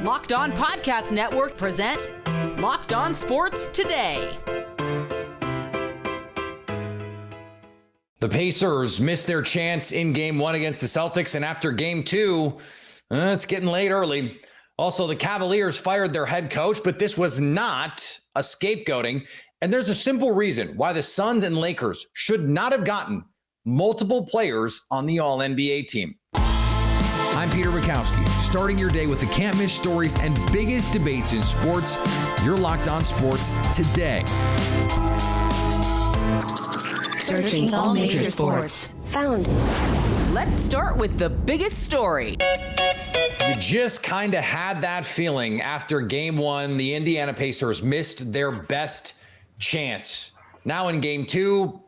Locked On Podcast Network presents Locked On Sports Today. The Pacers missed their chance in Game 1 against the Celtics, and after Game 2, it's getting late early. Also, the Cavaliers fired their head coach, but this was not a scapegoating, and there's a simple reason why the Suns and Lakers should not have gotten multiple players on the All-NBA team. I'm Peter Bukowski, starting your day with the can't-miss stories and biggest debates in sports. You're Locked On Sports Today. Searching all major sports. Found. Let's start with the biggest story. You just kind of had that feeling after Game 1, the Indiana Pacers missed their best chance. Now in Game 2,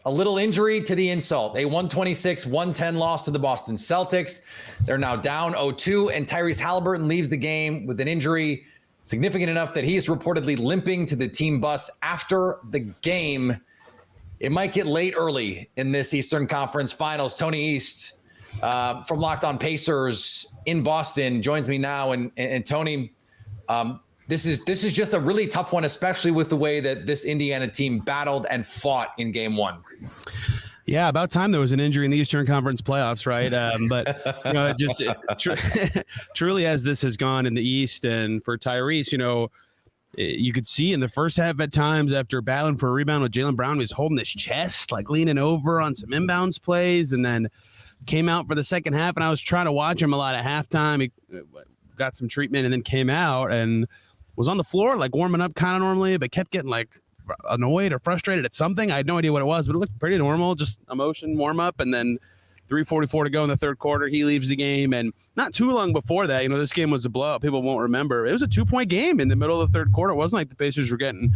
a little injury to the insult. A 126-110 loss to the Boston Celtics. They're now down 0-2, and Tyrese Haliburton leaves the game with an injury significant enough that he's reportedly limping to the team bus after the game. It might get late early in this Eastern Conference Finals. Tony East from Locked On Pacers in Boston joins me now. And Tony, this is just a really tough one, especially with the way that this Indiana team battled and fought in Game 1. Yeah, about time there was an injury in the Eastern Conference playoffs, right? But you know, truly as this has gone in the East, and for Tyrese, you know, you could see in the first half at times after battling for a rebound with Jaylen Brown, he was holding his chest, like leaning over on some inbounds plays, and then came out for the second half. And I was trying to watch him a lot at halftime. He got some treatment and then came out and was on the floor, like warming up kind of normally, but kept getting like annoyed or frustrated at something. I had no idea what it was, but it looked pretty normal, just emotion, warm up, and then 3:44 to go in the third quarter, he leaves the game. And not too long before that, you know, this game was a blowout. People won't remember. It was a 2-point game in the middle of the third quarter. It wasn't like the Pacers were getting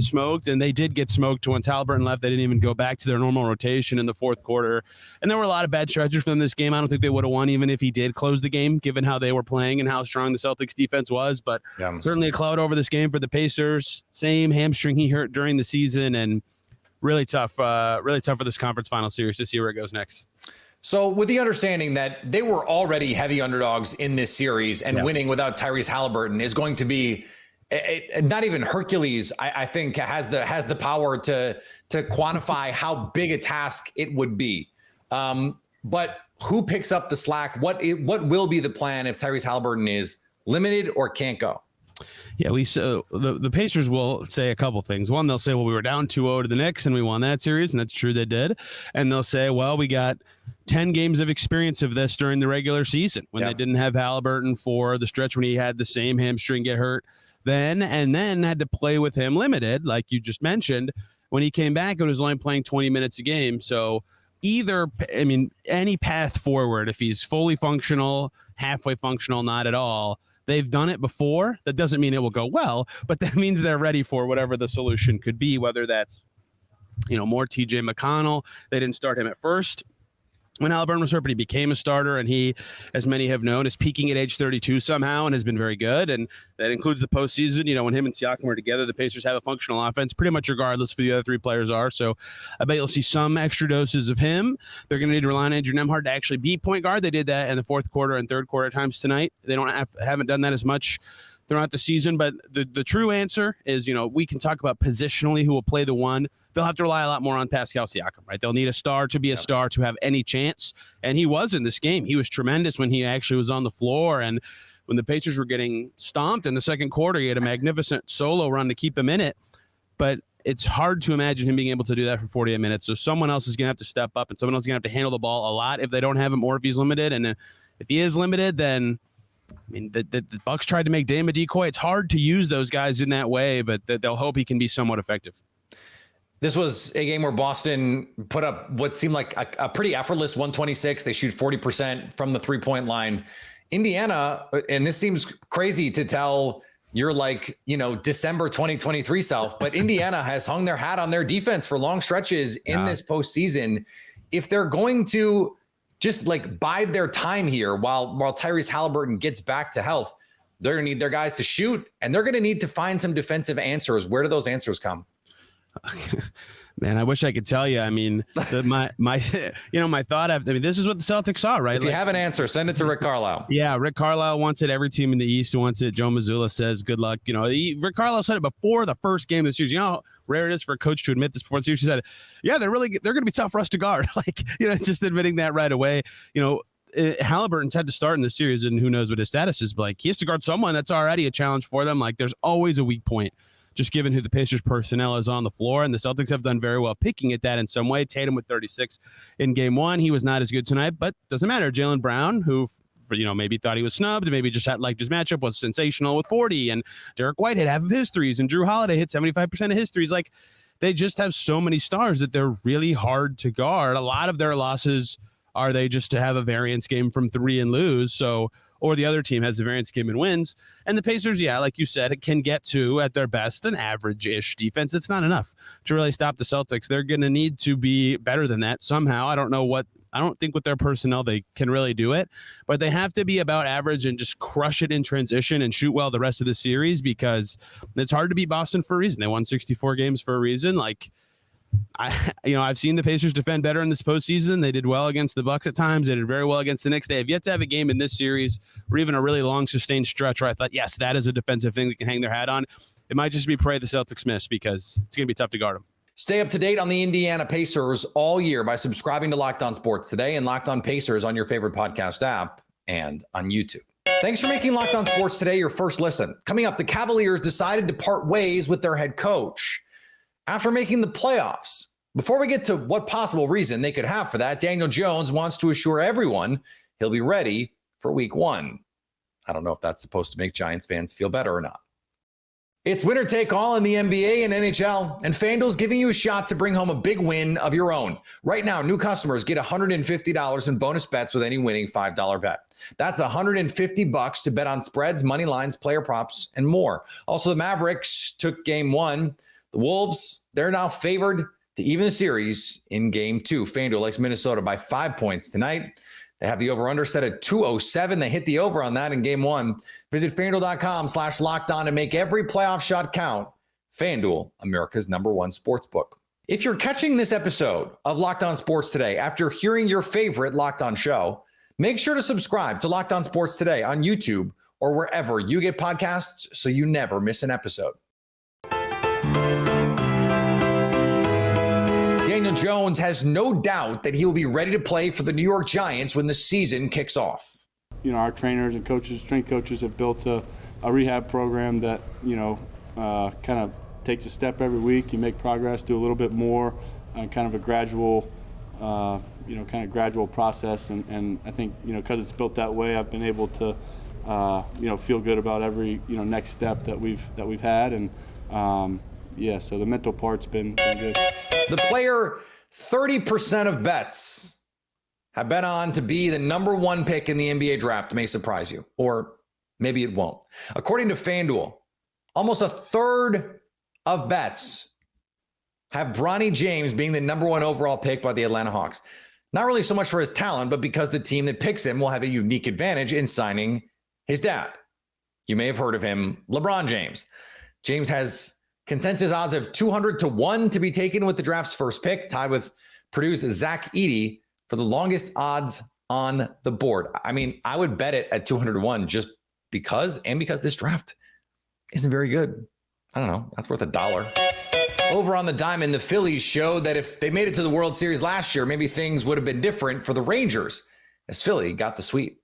smoked, and they did get smoked once Haliburton left. They didn't even go back to their normal rotation in the fourth quarter. And there were a lot of bad stretches for them this game. I don't think they would have won even if he did close the game, given how they were playing and how strong the Celtics defense was. But certainly a cloud over this game for the Pacers. Same hamstring he hurt during the season, and really tough for this conference final series to see where it goes next. So with the understanding that they were already heavy underdogs in this series, and winning without Tyrese Haliburton is going to be not even Hercules, I think, has the power to quantify how big a task it would be. But who picks up the slack? What will be the plan if Tyrese Haliburton is limited or can't go? Yeah, the Pacers will say a couple things. One, they'll say, well, we were down 2-0 to the Knicks and we won that series, and that's true, they did. And they'll say, well, we got 10 games of experience of this during the regular season when they didn't have Haliburton for the stretch when he had the same hamstring get hurt then, and then had to play with him limited, like you just mentioned. When he came back, it was only playing 20 minutes a game. So any path forward, if he's fully functional, halfway functional, not at all, they've done it before. That doesn't mean it will go well, but that means they're ready for whatever the solution could be, whether that's, you know, more TJ McConnell. They didn't start him at first when Haliburton was hurt, but he became a starter, and he, as many have known, is peaking at age 32 somehow and has been very good. And that includes the postseason. You know, when him and Siakam are together, the Pacers have a functional offense pretty much regardless of who the other three players are. So I bet you'll see some extra doses of him. They're going to need to rely on Andrew Nembhard to actually be point guard. They did that in the fourth quarter and third quarter times tonight. They haven't done that as much throughout the season. But the true answer is, you know, we can talk about positionally who will play the one. They'll have to rely a lot more on Pascal Siakam, right? They'll need a star to be a star to have any chance. And he was in this game. He was tremendous when he actually was on the floor. And when the Pacers were getting stomped in the second quarter, he had a magnificent solo run to keep him in it. But it's hard to imagine him being able to do that for 48 minutes. So someone else is going to have to step up, and someone else is going to have to handle the ball a lot if they don't have him or if he's limited. And if he is limited, then I mean, the Bucks tried to make Dame a decoy. It's hard to use those guys in that way, but they'll hope he can be somewhat effective. This was a game where Boston put up what seemed like a pretty effortless 126. They shoot 40% from the three-point line. Indiana, and this seems crazy to tell your December 2023 self, but Indiana has hung their hat on their defense for long stretches in this postseason. If they're going to just bide their time here while Tyrese Haliburton gets back to health, they're going to need their guys to shoot, and they're going to need to find some defensive answers. Where do those answers come? Man, I wish I could tell you. I mean, my thought after, this is what the Celtics saw, right? If you have an answer, send it to Rick Carlisle. Yeah, Rick Carlisle wants it. Every team in the East wants it. Joe Mazzulla says, good luck. Rick Carlisle said it before the first game of the series. You know how rare it is for a coach to admit this before the series? He said, yeah, they're going to be tough for us to guard. Just admitting that right away. Halliburton's had to start in the series, and who knows what his status is, but he has to guard someone that's already a challenge for them. There's always a weak point, just given who the Pacers personnel is on the floor, and the Celtics have done very well picking at that in some way. Tatum with 36 in game one. He was not as good tonight, but doesn't matter. Jaylen Brown, who maybe thought he was snubbed, maybe just had his matchup was sensational with 40, and Derek White hit half of his threes, and Drew Holiday hit 75% of his threes. They just have so many stars that they're really hard to guard. A lot of their losses are they just to have a variance game from three and lose, or the other team has a variance game and wins. And the Pacers, like you said, it can get to, at their best, an average-ish defense. It's not enough to really stop the Celtics. They're going to need to be better than that somehow. I don't think with their personnel they can really do it, but they have to be about average and just crush it in transition and shoot well the rest of the series, because it's hard to beat Boston for a reason. They won 64 games for a reason. I've seen the Pacers defend better in this postseason. They did well against the Bucks at times. They did very well against the Knicks. They have yet to have a game in this series or even a really long sustained stretch where I thought, yes, that is a defensive thing they can hang their hat on. It might just be pray the Celtics miss, because it's going to be tough to guard them. Stay up to date on the Indiana Pacers all year by subscribing to Locked On Sports Today and Locked On Pacers on your favorite podcast app and on YouTube. Thanks for making Locked On Sports Today your first listen. Coming up, the Cavaliers decided to part ways with their head coach after making the playoffs. Before we get to what possible reason they could have for that, Daniel Jones wants to assure everyone he'll be ready for week one. I don't know if that's supposed to make Giants fans feel better or not. It's winner take all in the NBA and NHL, and FanDuel's giving you a shot to bring home a big win of your own. Right now, new customers get $150 in bonus bets with any winning $5 bet. That's $150 to bet on spreads, money lines, player props, and more. Also, the Mavericks took game one. The Wolves, they're now favored to even the series in game two. FanDuel likes Minnesota by 5 points tonight. They have the over-under set at 207. They hit the over on that in game one. Visit FanDuel.com/lockedon and make every playoff shot count. FanDuel, America's #1 sportsbook. If you're catching this episode of Locked On Sports Today after hearing your favorite Locked On show, make sure to subscribe to Locked On Sports Today on YouTube or wherever you get podcasts so you never miss an episode. Daniel Jones has no doubt that he will be ready to play for the New York Giants when the season kicks off. Our trainers and coaches, strength coaches, have built a rehab program that, kind of takes a step every week. You make progress, do a little bit more, kind of a gradual, gradual process. And I think, because it's built that way, I've been able to, feel good about every, next step that we've had. And, so the mental part's been good. The player 30% of bets have been on to be the #1 pick in the NBA draft may surprise you, or maybe it won't. According to FanDuel, almost a third of bets have Bronny James being the #1 overall pick by the Atlanta Hawks. Not really so much for his talent, but because the team that picks him will have a unique advantage in signing his dad. You may have heard of him, LeBron James. James has consensus odds of 200-1 to be taken with the draft's first pick, tied with Purdue's Zach Edey for the longest odds on the board. I mean, I would bet it at 200-1 just because this draft isn't very good. I don't know. That's worth $1. Over on the diamond, the Phillies showed that if they made it to the World Series last year, maybe things would have been different for the Rangers, as Philly got the sweep.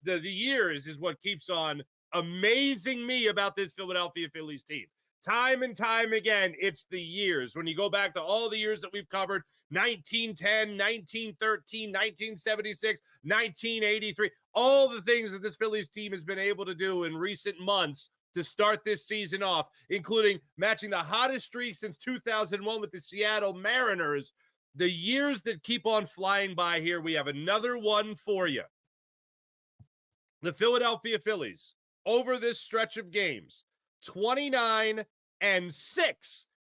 The years is what keeps on amazing me about this Philadelphia Phillies team. Time and time again, it's the years. When you go back to all the years that we've covered, 1910, 1913, 1976, 1983, all the things that this Phillies team has been able to do in recent months to start this season off, including matching the hottest streak since 2001 with the Seattle Mariners. The years that keep on flying by here, we have another one for you. The Philadelphia Phillies, over this stretch of games, 29-6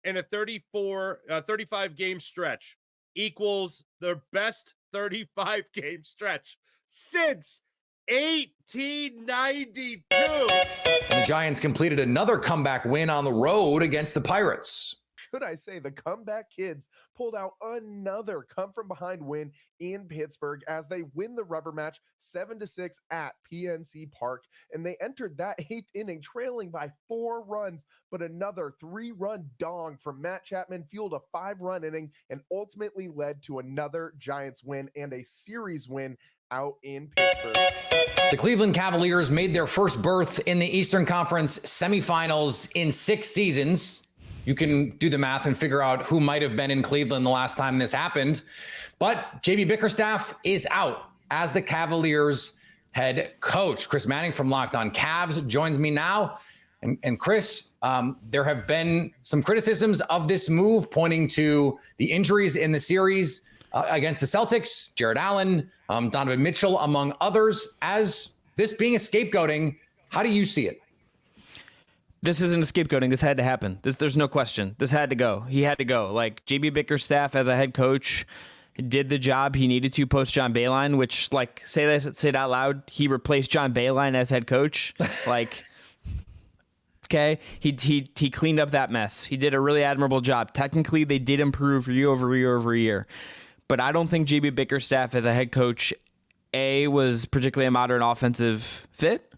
in a 35 game stretch equals their best 35 game stretch since 1892. And the Giants completed another comeback win on the road against the Pirates. could I say, the comeback kids pulled out another come-from-behind win in Pittsburgh as they win the rubber match 7-6 at PNC Park. And they entered that 8th inning trailing by 4 runs, but another 3-run dong from Matt Chapman fueled a 5-run inning and ultimately led to another Giants win and a series win out in Pittsburgh. The Cleveland Cavaliers made their first berth in the Eastern Conference semifinals in 6 seasons. You can do the math and figure out who might have been in Cleveland the last time this happened. But JB Bickerstaff is out as the Cavaliers head coach. Chris Manning from Locked On Cavs joins me now. And Chris, there have been some criticisms of this move pointing to the injuries in the series against the Celtics, Jared Allen, Donovan Mitchell, among others. As this being a scapegoating, how do you see it? This isn't a scapegoating. This had to happen. There's no question. This had to go. He had to go. Like, JB Bickerstaff as a head coach did the job he needed to post John Beilein, which, like, say it out loud. He replaced John Beilein as head coach. Like, okay, he cleaned up that mess. He did a really admirable job. Technically, they did improve year over year over year. But I don't think JB Bickerstaff as a head coach, was particularly a modern offensive fit.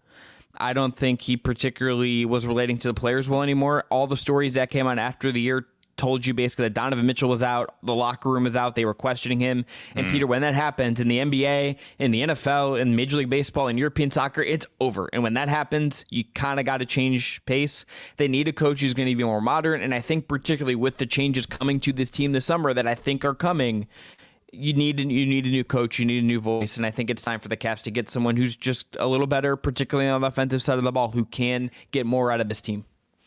I don't think he particularly was relating to the players well anymore. All the stories that came on after the year told you basically that Donovan Mitchell was out, the locker room was out, they were questioning him. And Peter, when that happens in the NBA, in the NFL, in Major League Baseball, in European soccer, it's over. And when that happens, you kind of got to change pace. They need a coach who's going to be more modern. And I think particularly with the changes coming to this team this summer that I think are coming, you need a new coach, you need a new voice, and I think it's time for the Cavs to get someone who's just a little better, particularly on the offensive side of the ball, who can get more out of this team.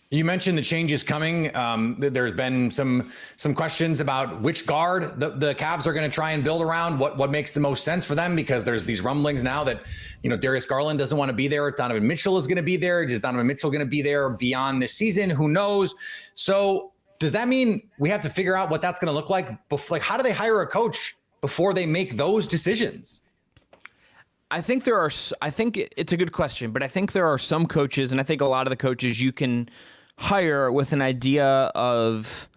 You mentioned the changes coming. There's been some questions about which guard the Cavs are going to try and build around. What makes the most sense for them? Because there's these rumblings now that Darius Garland doesn't want to be there. Donovan Mitchell is going to be there. Is Donovan Mitchell going to be there beyond this season? Who knows? So does that mean we have to figure out what that's going to look like? Like, how do they hire a coach before they make those decisions? I think it's a good question, but I think there are some coaches, and I think a lot of the coaches you can hire with an idea of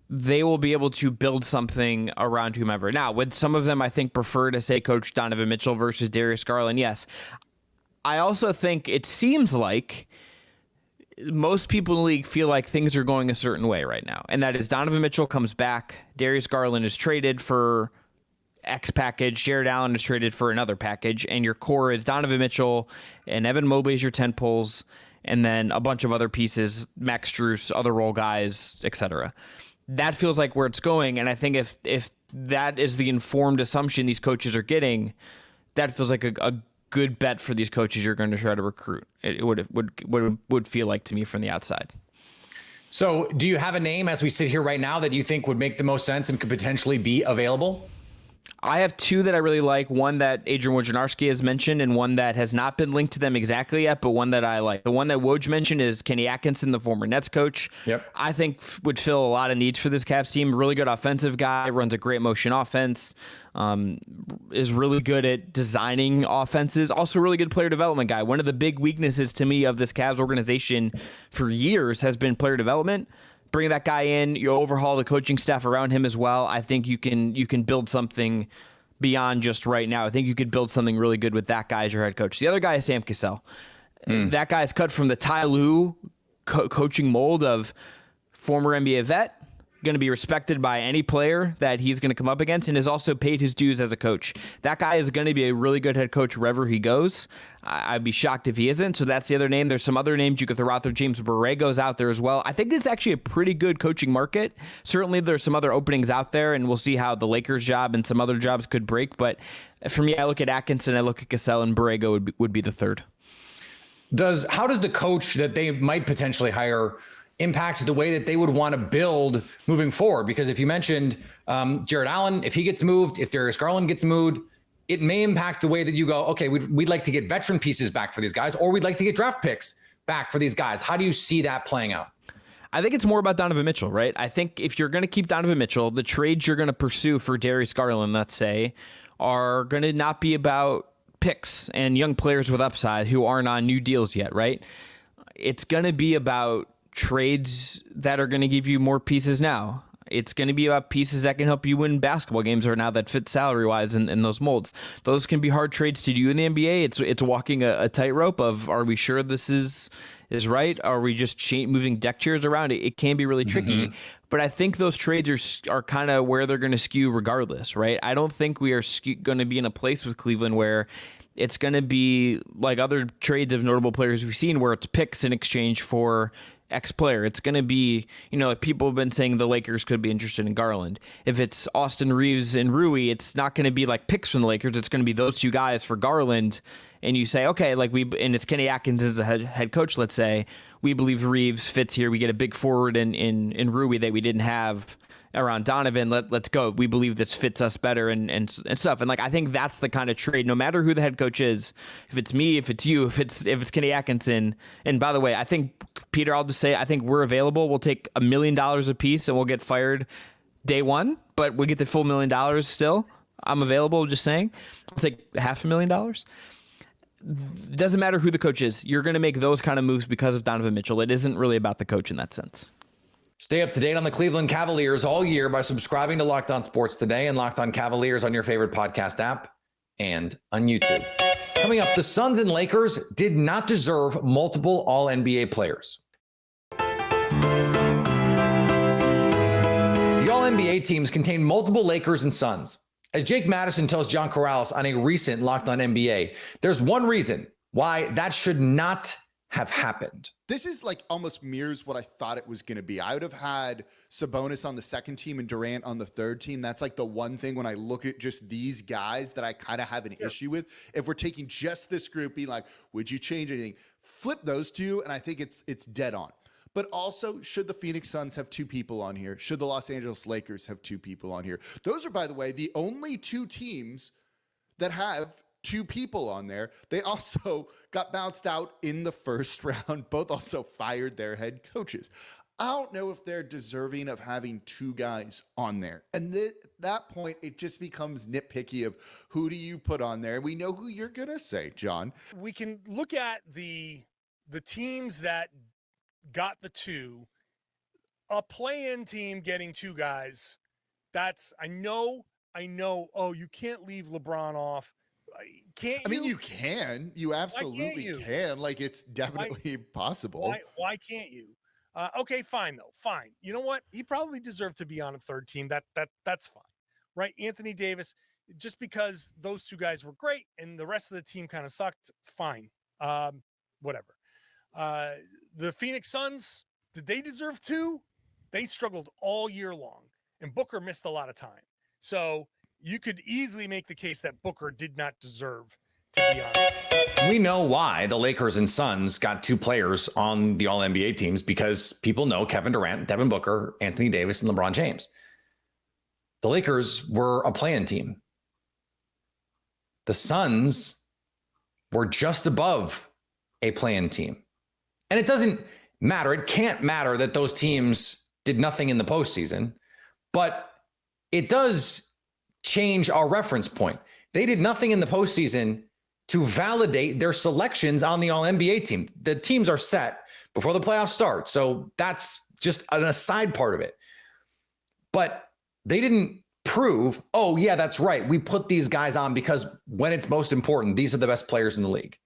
they will be able to build something around whomever. Now, would some of them, I think, prefer to say coach Donovan Mitchell versus Darius Garland? Yes. I also think it seems like most people in the league feel like things are going a certain way right now. And that is Donovan Mitchell comes back. Darius Garland is traded for X package. Jared Allen is traded for another package. And your core is Donovan Mitchell and Evan Mobley is your 10 pulls. And then a bunch of other pieces, Max Strus, other role guys, etc. That feels like where it's going. And I think if that is the informed assumption these coaches are getting, that feels like a good bet for these coaches you're going to try to recruit. It would feel like to me from the outside. So do you have a name as we sit here right now that you think would make the most sense and could potentially be available? I have two that I really like. One that Adrian Wojnarowski has mentioned and one that has not been linked to them exactly yet, but one that I like. The one that Woj mentioned is Kenny Atkinson, the former Nets coach. Yep. I think would fill a lot of needs for this Cavs team. Really good offensive guy, runs a great motion offense, is really good at designing offenses. Also really good player development guy. One of the big weaknesses to me of this Cavs organization for years has been player development. Bring that guy in, you overhaul the coaching staff around him as well. I think you can build something beyond just right now. I think you could build something really good with that guy as your head coach. The other guy is Sam Cassell. That guy is cut from the Ty Lue coaching mold of former NBA vet, going to be respected by any player that he's going to come up against, and has also paid his dues as a coach. That guy is going to be a really good head coach wherever he goes. I'd be shocked if he isn't. So that's the other name. There's some other names you could throw out there. James Borrego's out there as well. I think it's actually a pretty good coaching market. Certainly there's some other openings out there, and we'll see how the Lakers job and some other jobs could break. But for me, I look at Atkinson, I look at Cassell, and Borrego would be the third. How does the coach that they might potentially hire impact the way that they would want to build moving forward? Because if you mentioned Jared Allen, if he gets moved, if Darius Garland gets moved, it may impact the way that you go, okay, we'd like to get veteran pieces back for these guys, or we'd like to get draft picks back for these guys. How do you see that playing out? I think it's more about Donovan Mitchell, right? I think if you're going to keep Donovan Mitchell, the trades you're going to pursue for Darius Garland, let's say, are going to not be about picks and young players with upside who aren't on new deals yet, right? It's going to be about trades that are going to give you more pieces now. It's going to be about pieces that can help you win basketball games or now that fit salary-wise in those molds. Those can be hard trades to do in the NBA. It's walking a tightrope of, are we sure this is right? Are we just moving deck chairs around? It can be really tricky. But I think those trades are kind of where they're going to skew regardless, right? I don't think we are going to be in a place with Cleveland where it's going to be like other trades of notable players we've seen where it's picks in exchange for X player. It's going to be, like people have been saying the Lakers could be interested in Garland. If it's Austin Reeves and Rui, it's not going to be like picks from the Lakers. It's going to be those two guys for Garland. And you say, okay, and it's Kenny Atkins as a head coach, let's say, we believe Reeves fits here. We get a big forward in Rui that we didn't have around Donovan. Let's go. We believe this fits us better and stuff. And I think that's the kind of trade, no matter who the head coach is, if it's me, if it's you, if it's Kenny Atkinson. And by the way, I think, Peter, I'll just say, I think we're available. We'll take $1 million a piece and we'll get fired day one, but we'll get the full $1 million still. I'm available, just saying. I'll take $500,000. It doesn't matter who the coach is. You're going to make those kind of moves because of Donovan Mitchell. It isn't really about the coach in that sense. Stay up to date on the Cleveland Cavaliers all year by subscribing to Locked On Sports Today and Locked On Cavaliers on your favorite podcast app and on YouTube. Coming up, the Suns and Lakers did not deserve multiple All-NBA players. The All-NBA teams contain multiple Lakers and Suns. As Jake Madison tells John Corrales on a recent Locked On NBA, there's one reason why that should not have happened. This is almost mirrors what I thought it was going to be. I would have had Sabonis on the second team and Durant on the third team. That's the one thing when I look at just these guys that I kind of have an issue with. If we're taking just this group, being would you change anything? Flip those two, and I think it's dead on. But also, should the Phoenix Suns have two people on here? Should the Los Angeles Lakers have two people on here? Those are, by the way, the only two teams that have two people on there. They also got bounced out in the first round. Both also fired their head coaches. I don't know if they're deserving of having two guys on there. And at that point, it just becomes nitpicky of who do you put on there? We know who you're going to say, John. We can look at the teams that got the two. A play-in team getting two guys. That's, I know. Oh, you can't leave LeBron off. Can't you? I mean, you can. You absolutely can. It's definitely possible. Why can't you? Okay, fine though. Fine. You know what? He probably deserved to be on a third team. That's fine, right? Anthony Davis, just because those two guys were great and the rest of the team kind of sucked. Fine. Whatever. The Phoenix Suns, did they deserve two? They struggled all year long, and Booker missed a lot of time. So you could easily make the case that Booker did not deserve to be on it. We know why the Lakers and Suns got two players on the All-NBA teams, because people know Kevin Durant, Devin Booker, Anthony Davis, and LeBron James. The Lakers were a play-in team. The Suns were just above a play-in team. And it doesn't matter. It can't matter that those teams did nothing in the postseason, but it does change our reference point. They did nothing in the postseason to validate their selections on the All-NBA team. The teams are set before the playoffs start, so that's just an aside part of it. But they didn't prove, oh yeah, that's right, we put these guys on because when it's most important, these are the best players in the league.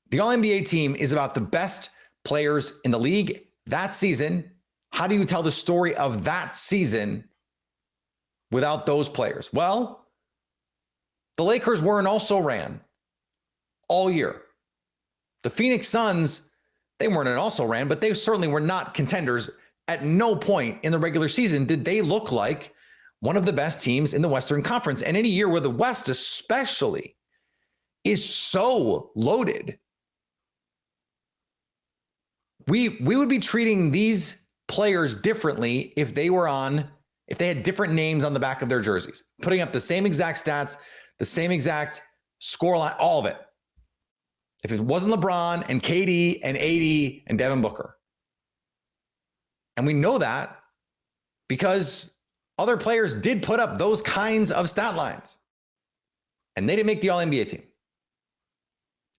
The All-NBA team is about the best players in the league that season. How do you tell the story of that season without those players? Well, the Lakers were an also-ran all year. The Phoenix Suns, they weren't an also-ran, but they certainly were not contenders. At no point in the regular season did they look like one of the best teams in the Western Conference. And in a year where the West especially is so loaded, we would be treating these players differently if they had different names on the back of their jerseys, putting up the same exact stats, the same exact score line, all of it. If it wasn't LeBron and KD and AD and Devin Booker. And we know that because other players did put up those kinds of stat lines and they didn't make the All-NBA team.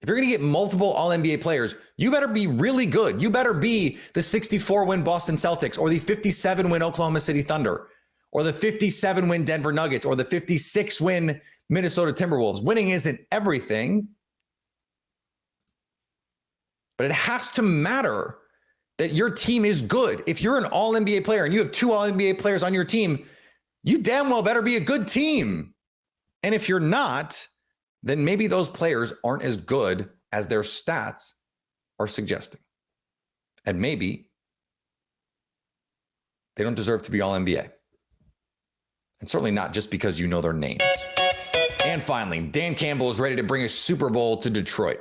If you're going to get multiple All-NBA players, you better be really good. You better be the 64-win Boston Celtics or the 57-win Oklahoma City Thunder or the 57-win Denver Nuggets or the 56-win Minnesota Timberwolves. Winning isn't everything, but it has to matter that your team is good. If you're an All-NBA player and you have 2 All-NBA players on your team, you damn well better be a good team. And if you're not, then maybe those players aren't as good as their stats are suggesting. And maybe they don't deserve to be All-NBA. And certainly not just because you know their names. And finally, Dan Campbell is ready to bring a Super Bowl to Detroit.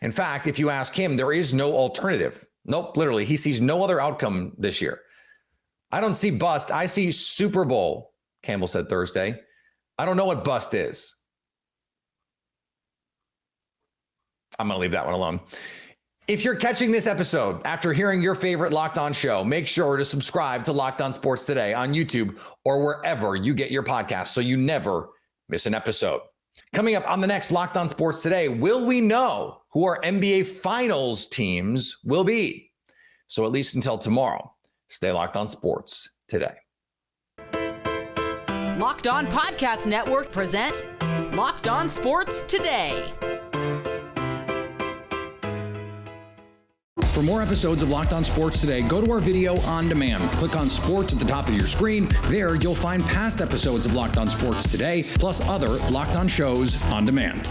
In fact, if you ask him, there is no alternative. Nope, literally, he sees no other outcome this year. I don't see bust. I see Super Bowl, Campbell said Thursday. I don't know what bust is. I'm going to leave that one alone. If you're catching this episode after hearing your favorite Locked On show, make sure to subscribe to Locked On Sports Today on YouTube or wherever you get your podcasts so you never miss an episode. Coming up on the next Locked On Sports Today, will we know who our NBA Finals teams will be? So at least until tomorrow, stay Locked On Sports Today. Locked On Podcast Network presents Locked On Sports Today. For more episodes of Locked On Sports Today, go to our video on demand. Click on Sports at the top of your screen. There, you'll find past episodes of Locked On Sports Today, plus other Locked On shows on demand.